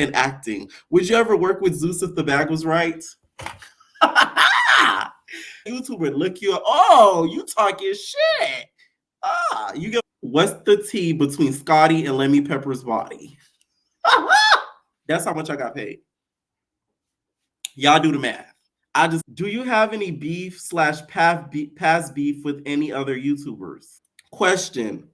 and acting. Would you ever work with Zeus if the bag was right? YouTube would look you up. Oh, you talking shit. You get what's the T between Scotty and Lemi Pepper's body? That's how much I got paid. Y'all do the math. Do you have any beef / past beef with any other YouTubers? Question.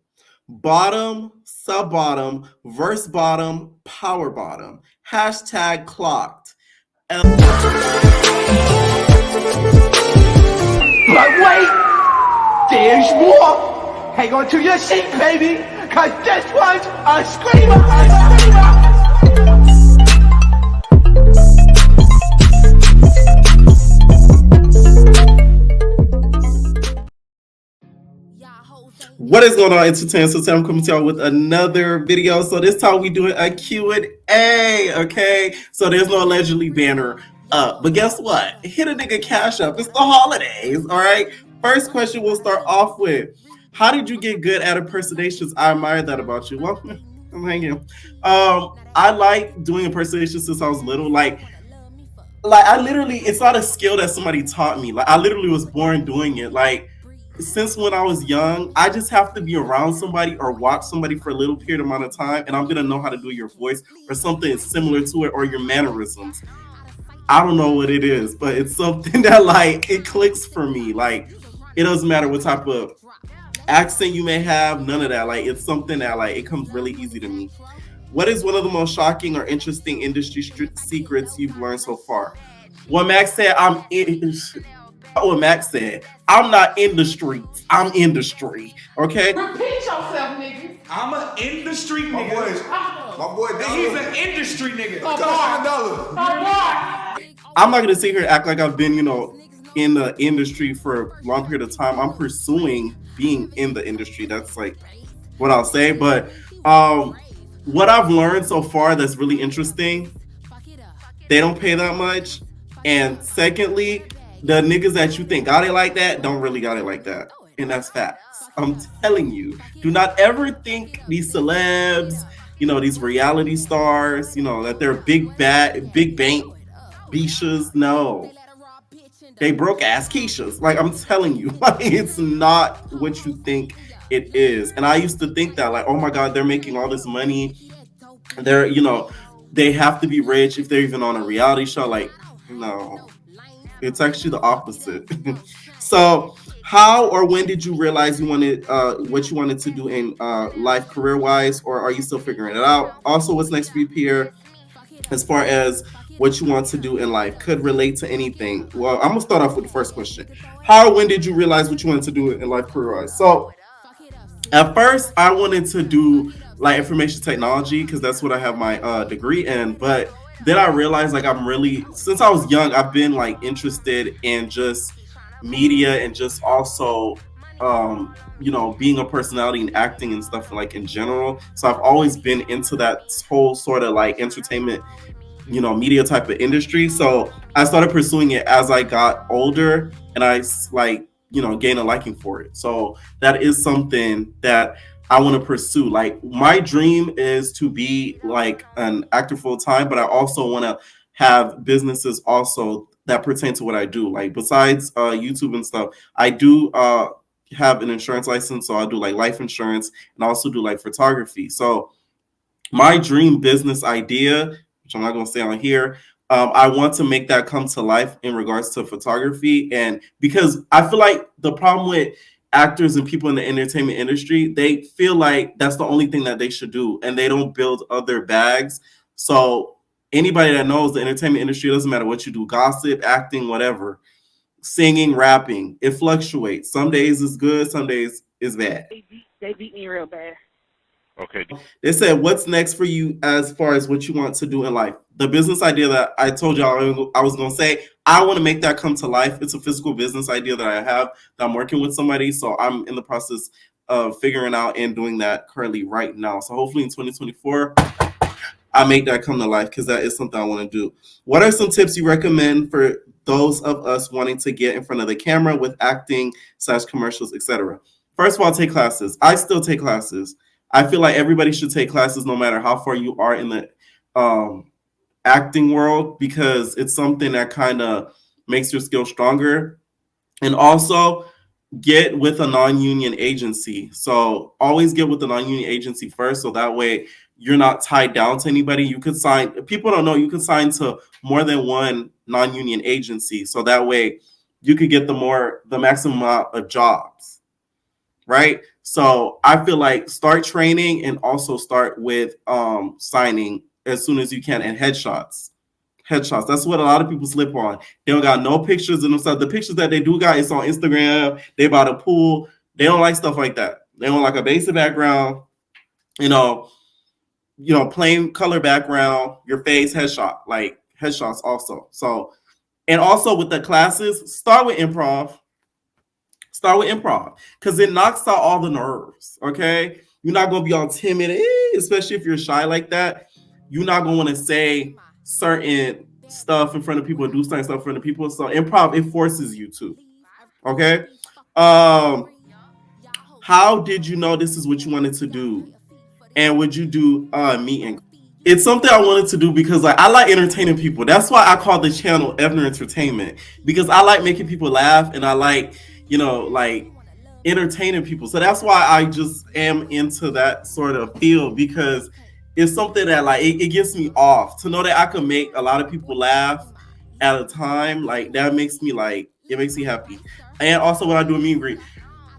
Bottom, sub bottom, verse bottom, power bottom. Hashtag clocked. But wait, there's more. Hang on to your seat, baby, cause this one's a screamer, a screamer. What is going on, entertainment? So I'm coming to y'all with another video. So this time we doing a Q&A, okay? So there's no allegedly banner up, but guess what? Hit a nigga cash up. It's the holidays, all right? First question we'll start off with: how did you get good at impersonations? I admire that about you. Well, I'm hanging. I like doing impersonations since I was little. Like I literally, it's not a skill that somebody taught me. Like I literally was born doing it. Like since when I was young, I just have to be around somebody or watch somebody for a little period amount of time, and I'm gonna know how to do your voice or something similar to it, or your mannerisms. I don't know what it is, but it's something that like it clicks for me. Like it doesn't matter what type of accent you may have, none of that. Like it's something that like it comes really easy to me. What is one of the most shocking or interesting industry secrets you've learned so far? What Max said, what Max said, I'm not in the streets, I'm industry. Okay? Repeat yourself, nigga. I'm an industry nigga. My boy Dollar. He's an industry nigga. I'm not gonna sit here and act like I've been, in the industry for a long period of time. I'm pursuing being in the industry. That's like what I'll say. But what I've learned so far that's really interesting, they don't pay that much. And secondly, the niggas that you think got it like that don't really got it like that. And that's facts. I'm telling you. Do not ever think these celebs, these reality stars, that they're big bank Bishas. No. They broke ass Keishas. Like I'm telling you, like it's not what you think it is. And I used to think that, like, oh my God, they're making all this money. They're, they have to be rich if they're even on a reality show. Like, no. It's actually the opposite. So, how or when did you realize you wanted what you wanted to do in life, career-wise, or are you still figuring it out? Also, what's next for you, Pierre, as far as what you want to do in life? Could relate to anything. Well, I'm gonna start off with the first question. How or when did you realize what you wanted to do in life, career-wise? So, at first, I wanted to do like information technology because that's what I have my degree in, but then I realized like since I was young, I've been like interested in just media and just also being a personality and acting and stuff like in general. So I've always been into that whole sort of like entertainment, media type of industry. So I started pursuing it as I got older, and I gained a liking for it. So that is something that I want to pursue. Like my dream is to be like an actor full time, but I also want to have businesses also that pertain to what I do. Like besides YouTube and stuff, I do have an insurance license, so I do like life insurance and I also do like photography. So my dream business idea, which I'm not going to say on here, I want to make that come to life in regards to photography. And because I feel like the problem with actors and people in the entertainment industry, they feel like that's the only thing that they should do, and they don't build other bags. So anybody that knows the entertainment industry, doesn't matter what you do, gossip, acting, whatever, singing, rapping, it fluctuates. Some days is good, some days is bad. They beat me real bad. Okay. They said, what's next for you as far as what you want to do in life? The business idea that I told y'all I was going to say, I want to make that come to life. It's a physical business idea that I have that I'm working with somebody. So I'm in the process of figuring out and doing that currently right now. So hopefully in 2024, I make that come to life because that is something I want to do. What are some tips you recommend for those of us wanting to get in front of the camera with acting / commercials, etc.? First of all, take classes. I still take classes. I feel like everybody should take classes no matter how far you are in the acting world because it's something that kind of makes your skill stronger. And also get with a non-union agency. So always get with the non-union agency first, so that way you're not tied down to anybody. You could sign, people don't know, you can sign to more than one non-union agency. So that way you could get the maximum amount of jobs, right? So I feel like start training and also start with signing as soon as you can, and headshots. Headshots. That's what a lot of people slip on. They don't got no pictures of themselves. The pictures that they do got is on Instagram. They bought a pool. They don't like stuff like that. They don't like a basic background, you know, plain color background, your face, headshot, like headshots also. So, and also with the classes, start with improv. Start with improv because it knocks out all the nerves. Okay, you're not gonna be all timid, especially if you're shy like that. You're not gonna want to say certain stuff in front of people and do certain stuff in front of people. So improv, it forces you to. Okay. How did you know this is what you wanted to do? And would you do meet and greet? It's something I wanted to do because like I like entertaining people. That's why I call the channel Evner Entertainment, because I like making people laugh and I like, like entertaining people. So that's why I just am into that sort of field, because it's something that like it gets me off to know that I can make a lot of people laugh at a time. Like that makes me like, it makes me happy. And also when I do a meet and greet,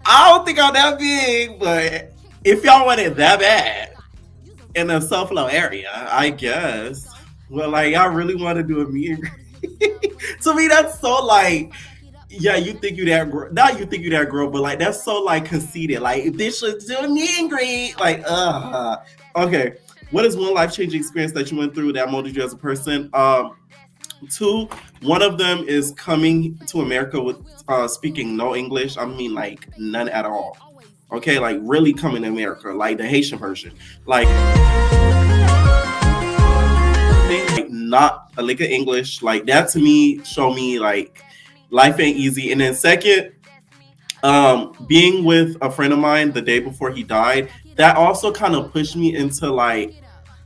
I don't think I'm that big, but if y'all want it that bad in a self-love area, I guess. Well, like y'all really want to do a meet and greet. To me, that's so like, yeah, you think you that girl. Not you think you that girl, but like that's so like conceited. Like bitch, let's do a meet and greet. Like, okay. What is one life-changing experience that you went through that molded you as a person? Two, one of them is coming to America with speaking no English. I mean, like none at all. Okay, like really coming to America, like the Haitian version, like not a lick of English. Like that to me, show me like life ain't easy. And then second, being with a friend of mine the day before he died, that also kind of pushed me into like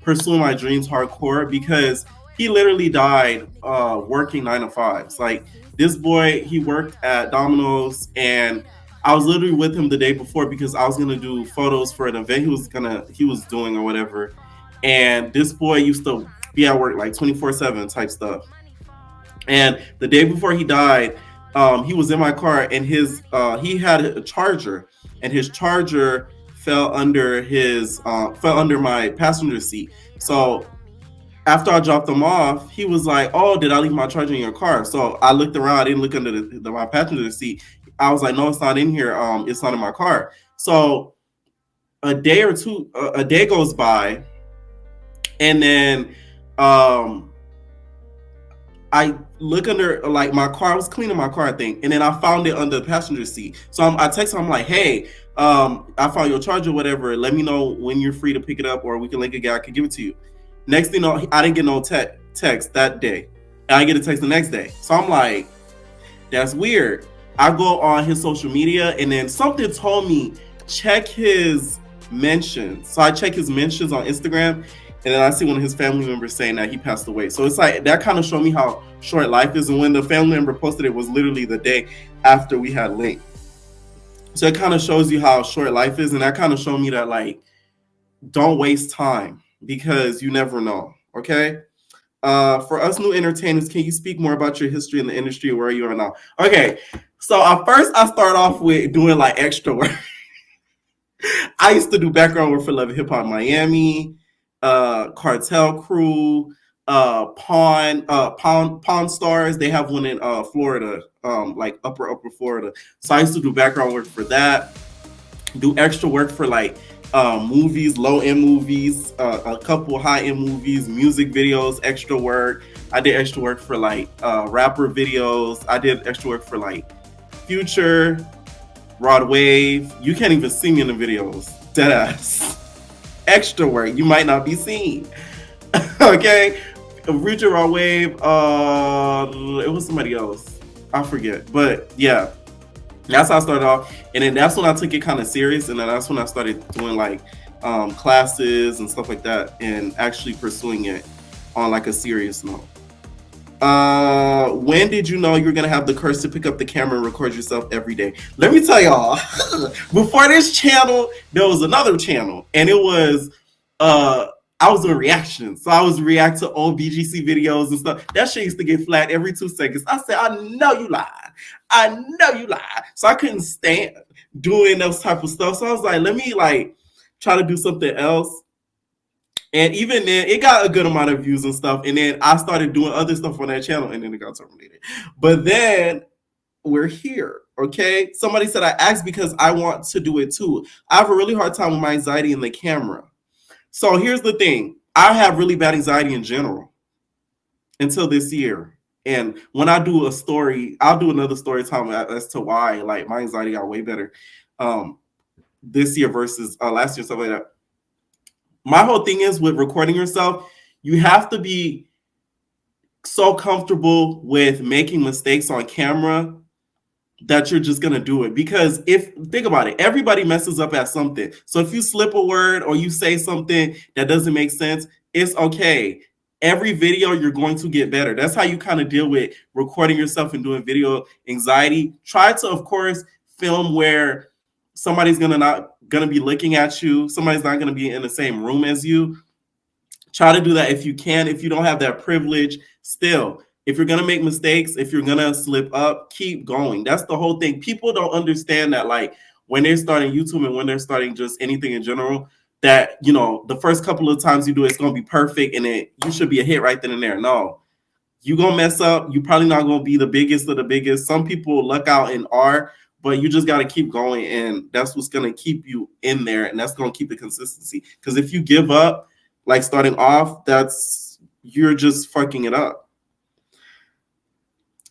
pursuing my dreams hardcore, because he literally died working 9 to 5s. Like this boy, he worked at Domino's, and I was literally with him the day before because I was gonna do photos for an event he was doing or whatever. And this boy used to be at work like 24/7 type stuff. And the day before he died, he was in my car, and he had a charger, and his charger fell under my passenger seat. So after I dropped him off, he was like, "Oh, did I leave my charger in your car?" So I looked around. I didn't look under my passenger seat. I was like, "No, it's not in here. It's not in my car." So a day goes by, and then I look under, like my car. I was cleaning my car, I think, and then I found it under the passenger seat. So I text him. I'm like, "Hey, I found your charger, whatever. Let me know when you're free to pick it up, or we can link a guy. I could give it to you." Next thing you know, I didn't get no text that day, and I get a text the next day. So I'm like, "That's weird." I go on his social media, and then something told me check his mentions. So I check his mentions on Instagram, and then I see one of his family members saying that he passed away. So it's like that kind of showed me how short life is. And when the family member posted it was literally the day after we had linked. So it kind of shows you how short life is, and that kind of showed me that like don't waste time, because you never know. Okay. For us new entertainers, can you speak more about your history in the industry and where you are now? Okay. So first I start off with doing like extra work. I used to do background work for Love and Hip Hop Miami, Cartel Crew, Pawn Stars. They have one in Florida, like upper Florida. So I used to do background work for that. Do extra work for like movies, low-end movies, a couple high-end movies, music videos, extra work. I did extra work for like rapper videos. I did extra work for like Future, Rod Wave. You can't even see me in the videos. Deadass. Extra work. You might not be seen. Okay? Future, Rod Wave. It was somebody else. I forget. But yeah. That's how I started off. And then that's when I took it kind of serious. And then that's when I started doing like classes and stuff like that and actually pursuing it. on like a serious note. When did you know you were gonna have the courage to pick up the camera and record yourself every day? Let me tell y'all, before this channel, there was another channel, and it was I was doing reactions. So I was react to old BGC videos and stuff. That shit used to get flat every 2 seconds. I said, I know you lied. I know you lied. So I couldn't stand doing those type of stuff. So I was like, let me like try to do something else. And even then, it got a good amount of views and stuff. And then I started doing other stuff on that channel, and then it got terminated. But then we're here, okay? Somebody said I asked because I want to do it too. I have a really hard time with my anxiety in the camera. So here's the thing. I have really bad anxiety in general until this year. And when I do a story, I'll do another story time as to why like my anxiety got way better this year versus last year, stuff like that. My whole thing is with recording yourself, you have to be so comfortable with making mistakes on camera that you're just gonna do it. Because think about it, everybody messes up at something. So if you slip a word or you say something that doesn't make sense, it's okay. Every video you're going to get better. That's how you kind of deal with recording yourself and doing video anxiety. Try to, of course, film where somebody's not gonna be looking at you. Somebody's not gonna be in the same room as you. Try to do that if you can. If you don't have that privilege, still, if you're gonna make mistakes, if you're gonna slip up, keep going. That's the whole thing. People don't understand that, like when they're starting YouTube and when they're starting just anything in general, that the first couple of times you do it's gonna be perfect and you should be a hit right then and there. No, you gonna mess up. You probably not gonna be the biggest of the biggest. Some people luck out and are, but you just gotta keep going, and that's what's gonna keep you in there, and that's gonna keep the consistency. Because if you give up, like starting off, you're just fucking it up.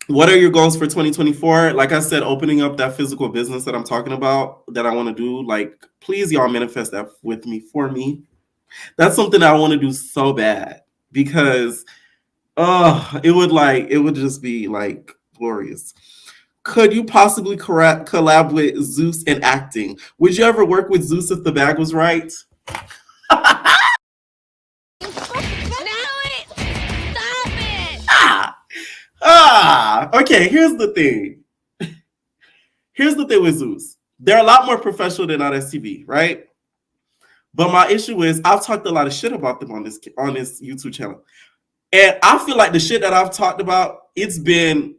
What are your goals for 2024? Like I said, opening up that physical business that I'm talking about that I want to do. Like, please, y'all manifest that with me, for me. That's something I want to do so bad because it would just be like glorious. Could you possibly collab with Zeus in acting? Would you ever work with Zeus if the bag was right? Okay, here's the thing. Here's the thing with Zeus. They're a lot more professional than on STV, right? But my issue is I've talked a lot of shit about them on this YouTube channel. And I feel like the shit that I've talked about, it's been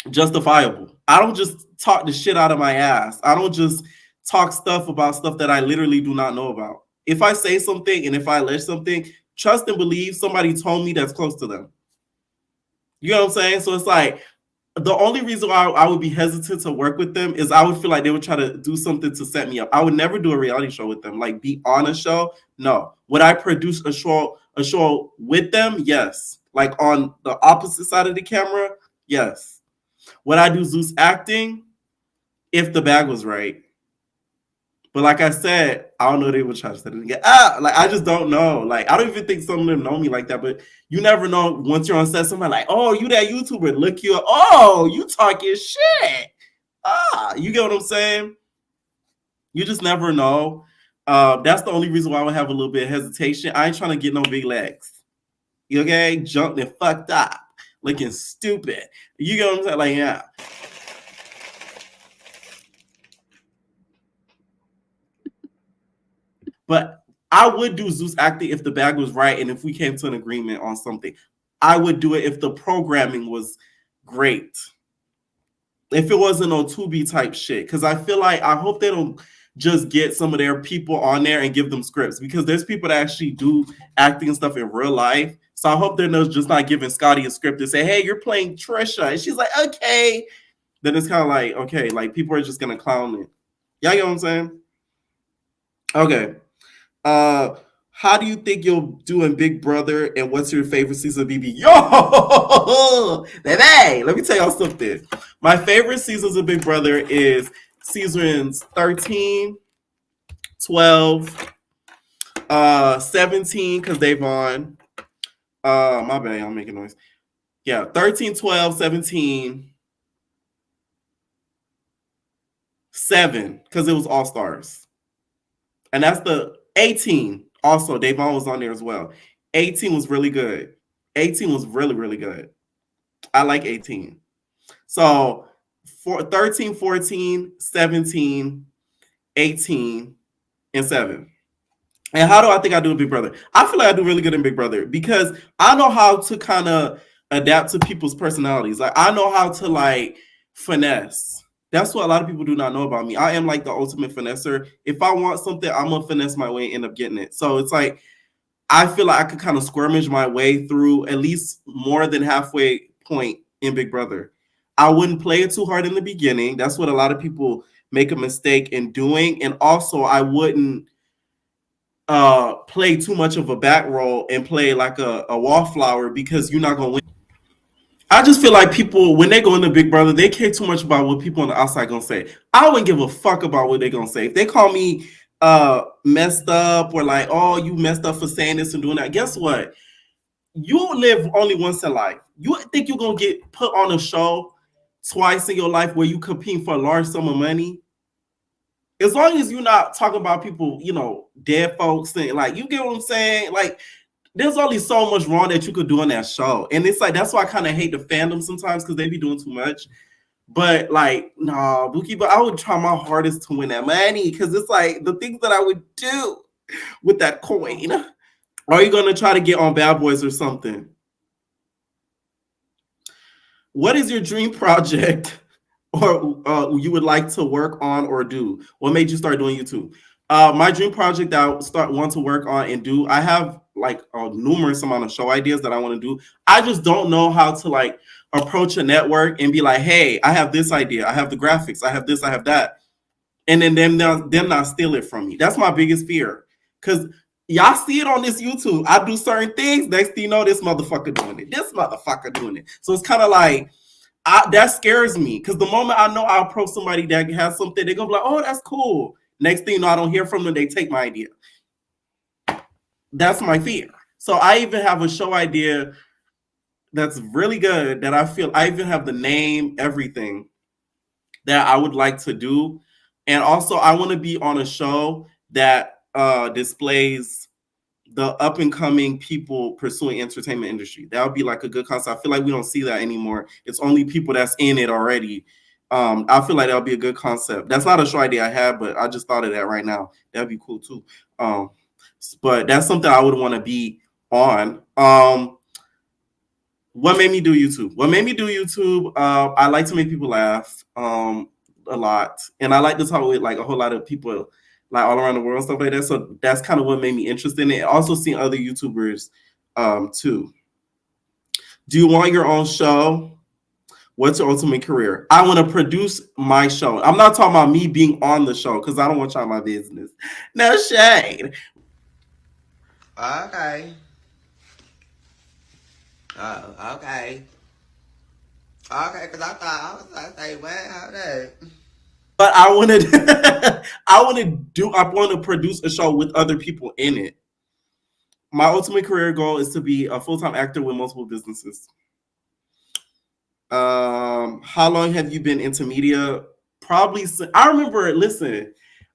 justifiable. I don't just talk the shit out of my ass. I don't just talk stuff about stuff that I literally do not know about. If I say something and if I allege something, trust and believe somebody told me that's close to them. You know what I'm saying? So it's like the only reason why I would be hesitant to work with them is I would feel like they would try to do something to set me up. I would never do a reality show with them, like be on a show. No. Would I produce a show with them? Yes. Like on the opposite side of the camera? Yes. Would I do Zeus acting? If the bag was right. But like I said, I don't know if they would try to set it again. Like I just don't know. Like I don't even think some of them know me like that. But you never know. Once you're on set, somebody like, oh, you that YouTuber, look you up. Oh, you talking shit. You get what I'm saying? You just never know. That's the only reason why I would have a little bit of hesitation. I ain't trying to get no big legs. You okay? Jumped and fucked up, looking stupid. You get what I'm saying? Like, yeah. But I would do Zeus acting if the bag was right and if we came to an agreement on something. I would do it if the programming was great. If it wasn't on Tubi type shit. Because I feel like I hope they don't just get some of their people on there and give them scripts. Because there's people that actually do acting and stuff in real life. So I hope they're just not giving Scotty a script and say, hey, you're playing Trisha. And she's like, okay. Then it's kind of like, okay, like people are just going to clown it. Y'all get what I'm saying? Okay. How do you think you'll do in Big Brother, and what's your favorite season of BB? Yo, baby, let me tell y'all something. My favorite seasons of Big Brother is seasons 13, 12, 17, because they've on. My bad, I'm making noise. Yeah, 13, 12, 17, 7, because it was All Stars. And that's the 18. Also, Davon was on there as well. 18 was really good. 18 was really, really good. I like 18. So 13, 14, 17, 18, and 7. And how do I think I do in Big Brother? I feel like I do really good in Big Brother because I know how to kind of adapt to people's personalities. Like I know how to like finesse. That's what a lot of people do not know about me. I am like the ultimate finesser. If I want something, I'm gonna finesse my way and end up getting it. So it's like I feel like I could kind of squirmish my way through at least more than halfway point in Big Brother. I wouldn't play it too hard in the beginning. That's what a lot of people make a mistake in doing. And also I wouldn't play too much of a back roll and play like a wallflower because you're not gonna win. I just feel like people when they go into Big Brother, they care too much about what people on the outside gonna say. I wouldn't give a fuck about what they're gonna say. If they call me messed up or like, oh, you messed up for saying this and doing that, guess what? You live only once in life. You think you're gonna get put on a show twice in your life where you compete for a large sum of money? As long as you're not talking about people, dead folks and like you get what I'm saying? Like there's only so much wrong that you could do on that show. And it's like that's why I kind of hate the fandom sometimes because they be doing too much. But like, nah, Buki, but I would try my hardest to win that money because it's like the things that I would do with that coin. Are you gonna try to get on Bad Boys or something? What is your dream project or you would like to work on or do? What made you start doing YouTube? My dream project that I want to work on and do, I have like a numerous amount of show ideas that I want to do. I just don't know how to like approach a network and be like, hey, I have this idea, I have the graphics, I have this, I have that. And then them not steal it from me. That's my biggest fear. Because y'all see it on this YouTube. I do certain things. Next thing you know, this motherfucker doing it. This motherfucker doing it. So it's kind of like, that scares me. Because the moment I know I'll approach somebody that has something, they're going to be like, oh, that's cool. Next thing you know, I don't hear from them. They take my idea. That's my fear. So I even have a show idea that's really good that I feel I even have the name, everything that I would like to do. And also I want to be on a show that displays the up and coming people pursuing entertainment industry. That would be like a good concept. I feel like we don't see that anymore. It's only people that's in it already. I feel like that would be a good concept. That's not a show idea I had, but I just thought of that right now. That'd be cool too. But that's something I would want to be on. What made me do YouTube? What made me do YouTube? I like to make people laugh a lot, and I like to talk with like a whole lot of people like all around the world and stuff like that. So that's kind of what made me interested in it. Also seeing other YouTubers too. Do you want your own show? What's your ultimate career? I want to produce my show. I'm not talking about me being on the show because I don't want y'all in my business. No shade. Okay. Oh, okay. Okay, because I thought I was like, say, what? How that? But I want to, I want to produce a show with other people in it. My ultimate career goal is to be a full-time actor with multiple businesses. How long have you been into media? Probably. I remember. Listen,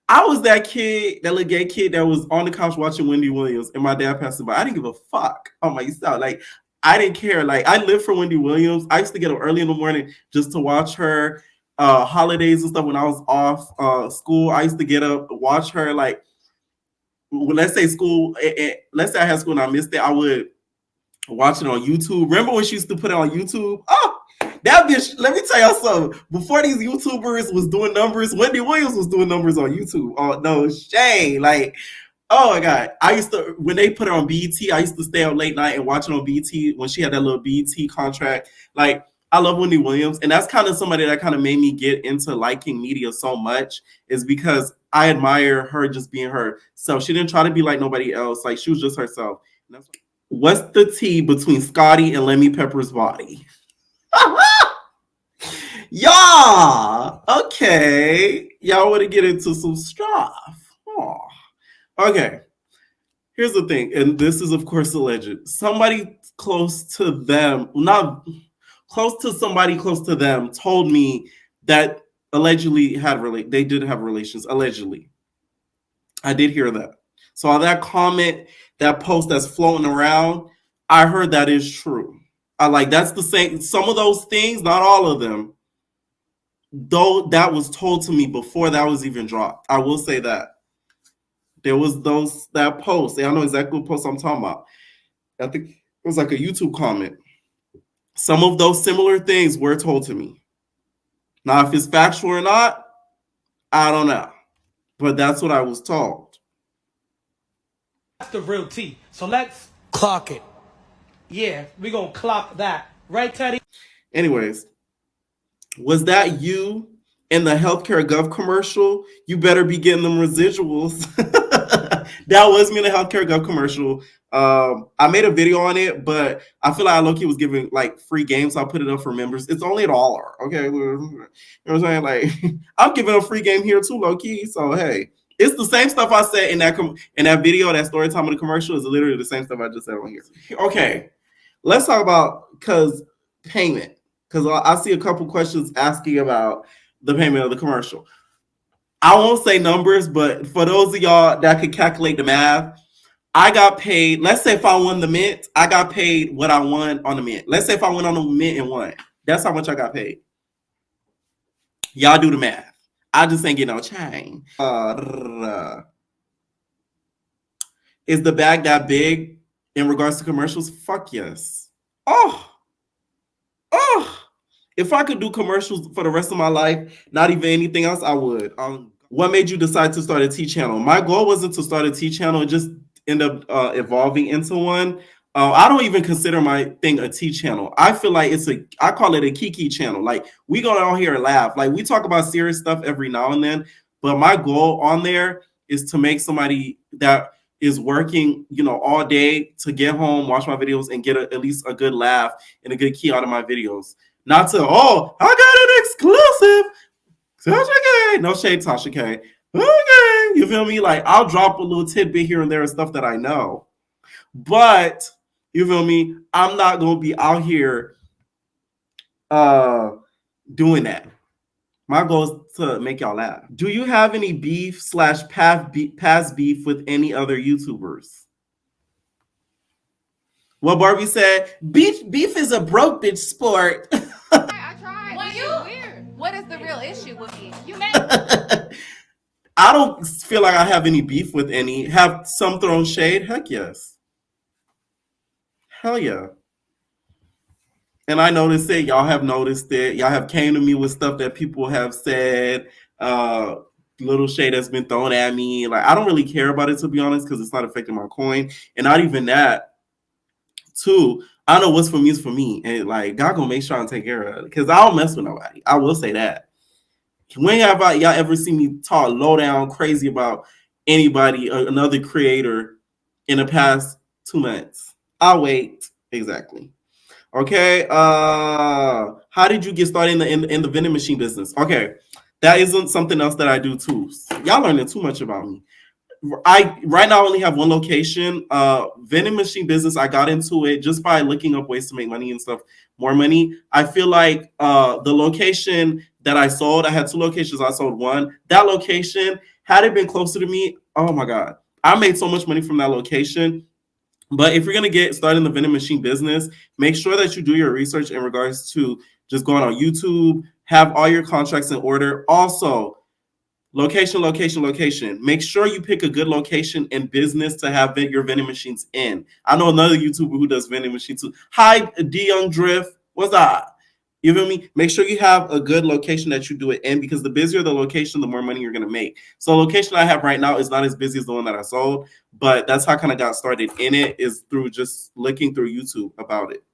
I was that kid, that little gay kid that was on the couch watching Wendy Williams, and my dad passed by. I didn't give a fuck. Oh my God, like I didn't care. Like I lived for Wendy Williams. I used to get up early in the morning just to watch her. Holidays and stuff when I was off school, I used to get up, watch her. Like, let's say school, let's say I had school and I missed it, I would watch it on YouTube. Remember when she used to put it on YouTube? Oh, that bitch, let me tell y'all something. Before these YouTubers was doing numbers, Wendy Williams was doing numbers on YouTube. Oh, no shame. Like, oh my God. I used to, when they put it on BET, I used to stay up late night and watch it on BET when she had that little BET contract. Like, I love Wendy Williams, and that's kind of somebody that kind of made me get into liking media so much is because I admire her just being her. So she didn't try to be like nobody else. Like she was just herself. What's the tea between Scotty and Lemi Pepper's body? Yeah. Okay. Y'all want to get into some stuff. Oh. Okay. Here's the thing, and this is of course alleged. Somebody close to them, not close to somebody close to them, told me that allegedly they did have relations. Allegedly, I did hear that. So that comment that post that's floating around, I heard that is true. I like that's the same. Some of those things, not all of them, though that was told to me before that was even dropped. I will say that. There was that post. And I know exactly what post I'm talking about. I think it was like a YouTube comment. Some of those similar things were told to me. Now, if it's factual or not, I don't know. But that's what I was told. That's the real tea. So let's clock it. Yeah, we're going to clock that. Right, Teddy? Anyways, was that you in the healthcare gov commercial? You better be getting them residuals. That was me in the healthcare gov commercial. I made a video on it, but I feel like Loki was giving like free games, so I put it up for members. It's only $1. Okay, you know what I'm saying? Like, I'm giving a free game here too, Loki. So hey, it's the same stuff I said in that video, that story time of the commercial is literally the same stuff I just said on here. Okay, let's talk about payment, because I see a couple questions asking about the payment of the commercial. I won't say numbers, but for those of y'all that could calculate the math, I got paid. Let's say if I won the Mint, I got paid what I won on the Mint. Let's say if I went on the Mint and won, that's how much I got paid. Y'all do the math. I just ain't getting no chain. Is the bag that big in regards to commercials? Fuck yes. Oh. If I could do commercials for the rest of my life, not even anything else, I would. What made you decide to start a T channel? My goal wasn't to start a T channel; it just ended up evolving into one. I don't even consider my thing a T channel. I feel like I call it a Kiki channel. Like, we go out here and laugh. Like, we talk about serious stuff every now and then, but my goal on there is to make somebody that is working, all day to get home, watch my videos, and get at least a good laugh and a good key out of my videos. Not to, I got an exclusive. Tasha K. No shade, Tasha K. Okay. You feel me? Like, I'll drop a little tidbit here and there and stuff that I know. But, you feel me? I'm not going to be out here doing that. My goal is to make y'all laugh. Do you have any beef / past beef with any other YouTubers? What Barbie said, beef is a broke bitch sport. I tried. Well, weird. What is the real issue with me? You made I don't feel like I have any beef with any. Have some thrown shade? Heck yes. Hell yeah. And I noticed it. Y'all have noticed it. Y'all have came to me with stuff that people have said. Little shade that's been thrown at me. Like, I don't really care about it, to be honest, because it's not affecting my coin. And not even that. Too, I know what's for me is for me. And like, God gonna make sure I take care of it. Because I don't mess with nobody. I will say that. When have y'all ever seen me talk low down crazy about anybody, another creator, in the past 2 months? I'll wait. Exactly. Okay. How did you get started in the vending machine business? Okay, that isn't something else that I do too. Y'all learning too much about me. I right now only have one location. Vending machine business. I got into it just by looking up ways to make money and stuff, more money. I feel like the location that I sold, I had 2 locations. I sold one. That location, had it been closer to me, oh my God, I made so much money from that location. But if you're gonna get started in the vending machine business, make sure that you do your research in regards to just going on YouTube, have all your contracts in order. Also, location. Make sure you pick a good location and business to have your vending machines in. I know another YouTuber who does vending machines too. Hi, D Young Drift. What's that? You feel me? Make sure you have a good location that you do it in, because the busier the location, the more money you're gonna make. So the location I have right now is not as busy as the one that I sold, but that's how I kind of got started in it, is through just looking through YouTube about it.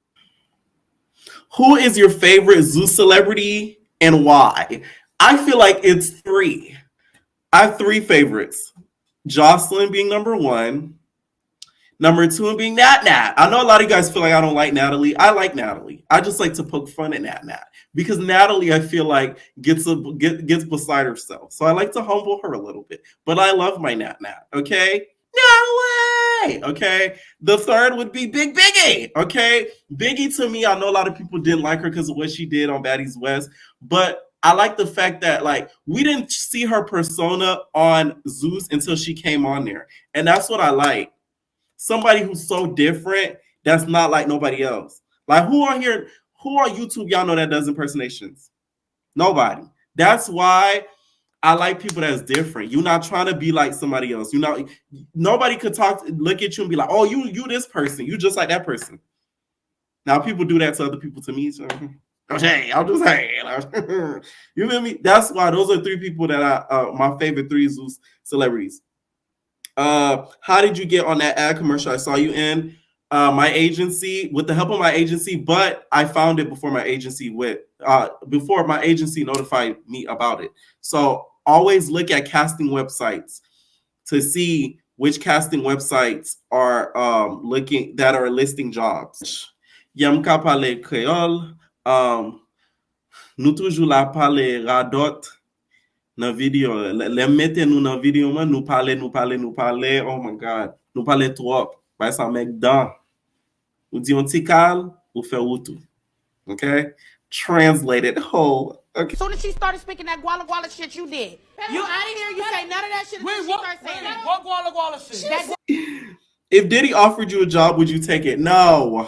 Who is your favorite Zeus celebrity and why? I feel like it's 3. I have 3 favorites. Jocelyn being number 1. Number 2 being Nat. I know a lot of you guys feel like I don't like Natalie. I like Natalie. I just like to poke fun at Nat. Because Natalie, I feel like, gets beside herself. So I like to humble her a little bit. But I love my Nat. Okay? Natalie! Okay? The 3rd would be Big Biggie. Okay? Biggie, to me, I know a lot of people didn't like her because of what she did on Baddies West. But I like the fact that, like, we didn't see her persona on Zeus until she came on there. And that's what I like. somebody who's so different that's not like nobody else. Like who on YouTube y'all know that does impersonations? Nobody. That's why I like people that's different. You're not trying to be like somebody else. Nobody could look at you and be like, oh, you this person. You just like that person. Now people do that to other people. To me, so hey, I'm just saying. You feel me? That's why those are three people that my favorite three Zeus celebrities. How did you get on that ad commercial I saw you in? My agency, with the help of my agency, but I found it before my agency notified me about it. So always look at casting websites to see which casting websites are listing jobs. Yam ka pale Creole, nou toujou la pale radot nan video. Le mette nou nan video man, nou pale. Oh my God, nou pale trop. Bay sa mek dan. Ou di yon tikal, ou fe wutu. Okay? Translated whole. Okay. As soon as she started speaking that guala guala shit, you did. You out of here, you say none of that shit. Wait, what guala guala shit? If Diddy offered you a job, would you take it? No.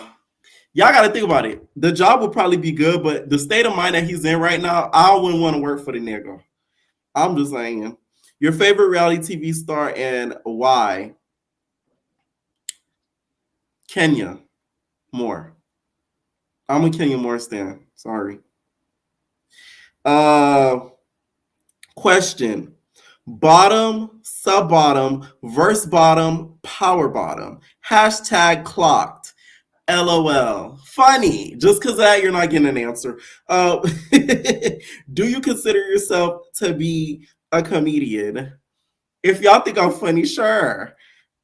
Y'all got to think about it. The job would probably be good, but the state of mind that he's in right now, I wouldn't want to work for the nigga. I'm just saying. Your favorite reality TV star and why? Kenya Moore. I'm a Kenya Moore stan. Sorry. Question. Bottom, sub bottom, verse bottom, power bottom. Hashtag clocked. LOL. Funny. Just because of that, you're not getting an answer. Do you consider yourself to be a comedian? If y'all think I'm funny, sure.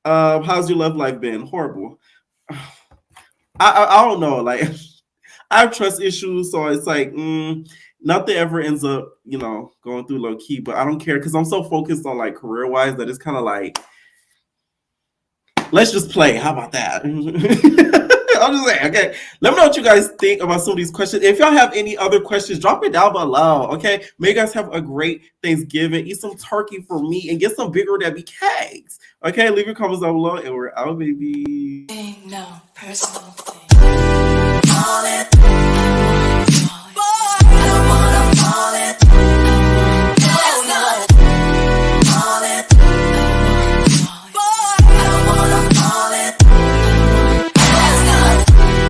How's your love life been? Horrible. I don't know. Like, I have trust issues, so it's like nothing ever ends up, going through low key. But I don't care because I'm so focused on like career wise that it's kind of like, let's just play. How about that? I'm just saying. Okay, let me know what you guys think about some of these questions. If y'all have any other questions, drop it down below. Okay, may you guys have a great Thanksgiving. Eat some turkey for me and get some bigger than cakes. Okay, leave your comments down below, and we're out, baby. No personal thing.